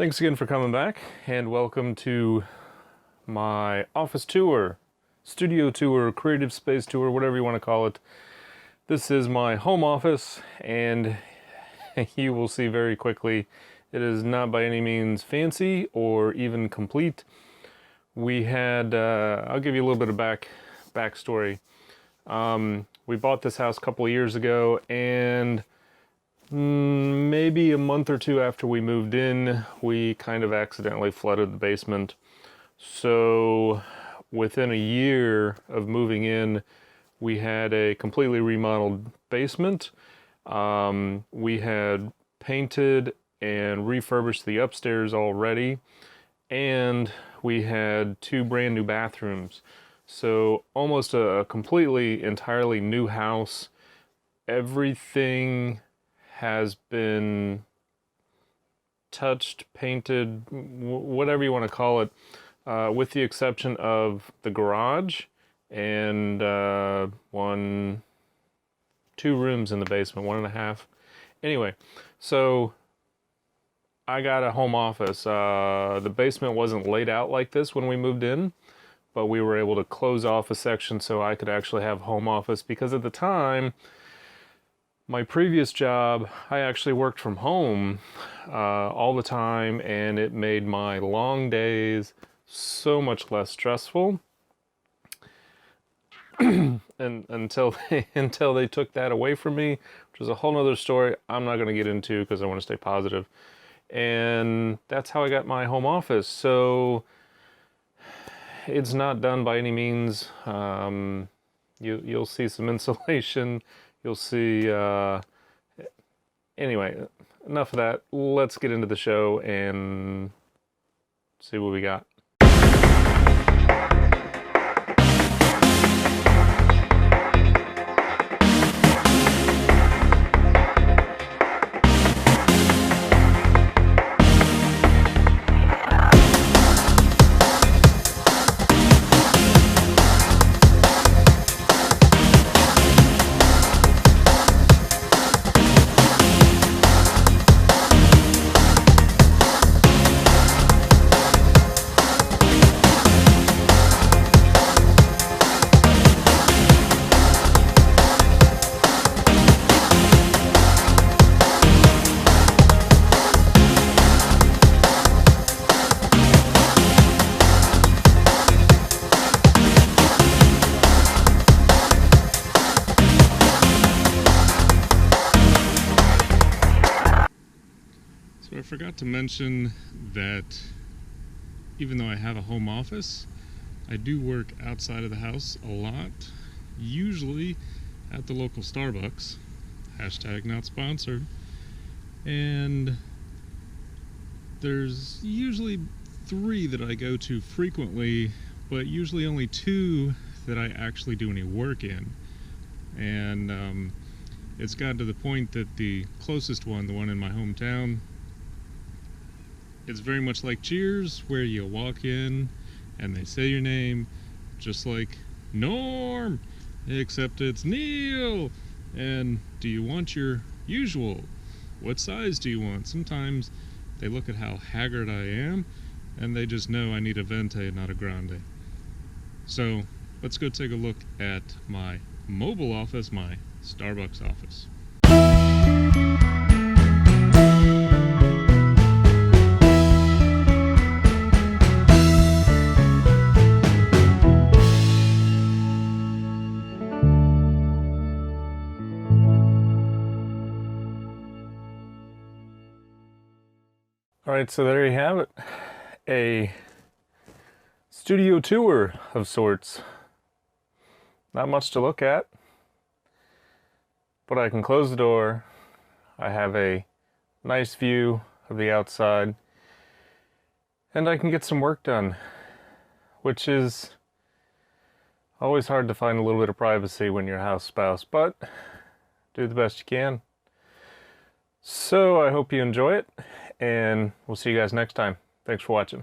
Thanks again for coming back, and welcome to my office tour, studio tour, creative space tour, whatever you want to call it. This is my home office, and you will see very quickly it is not by any means fancy or even complete. We had, I'll give you a little bit of backstory. We bought this house a couple of years ago, and maybe a month or two after we moved in, we kind of accidentally flooded the basement. So within a year of moving in, we had a completely remodeled basement. We had painted and refurbished the upstairs already, and we had 2 brand new bathrooms. So almost a completely, entirely new house. Everything has been touched, painted, whatever you want to call it, with the exception of the garage and 2 rooms in the basement, 1.5. Anyway, so I got a home office. The basement wasn't laid out like this when we moved in, but we were able to close off a section so I could actually have home office, because at the time, my previous job, I actually worked from home all the time, and it made my long days so much less stressful. And until they took that away from me, which is a whole nother story I'm not going to get into because I want to stay positive. And that's how I got my home office. So it's not done by any means. You'll see some insulation. You'll see, anyway, enough of that. Let's get into the show and see what we got. So I forgot to mention that even though I have a home office, I do work outside of the house a lot, usually at the local Starbucks, hashtag not sponsored, and there's usually 3 that I go to frequently, but usually only 2 that I actually do any work in. And it's gotten to the point that the closest one, the one in my hometown, it's very much like Cheers, where you walk in and they say your name, just like Norm, except it's Neil. And do you want your usual? What size do you want? Sometimes they look at how haggard I am and they just know I need a venti, not a grande. So let's go take a look at my mobile office, my Starbucks office. Alright, so there you have it. A studio tour of sorts. Not much to look at, but I can close the door. I have a nice view of the outside, and I can get some work done, which is always hard to find a little bit of privacy when you're a house spouse, but do the best you can. So I hope you enjoy it, and we'll see you guys next time. Thanks for watching.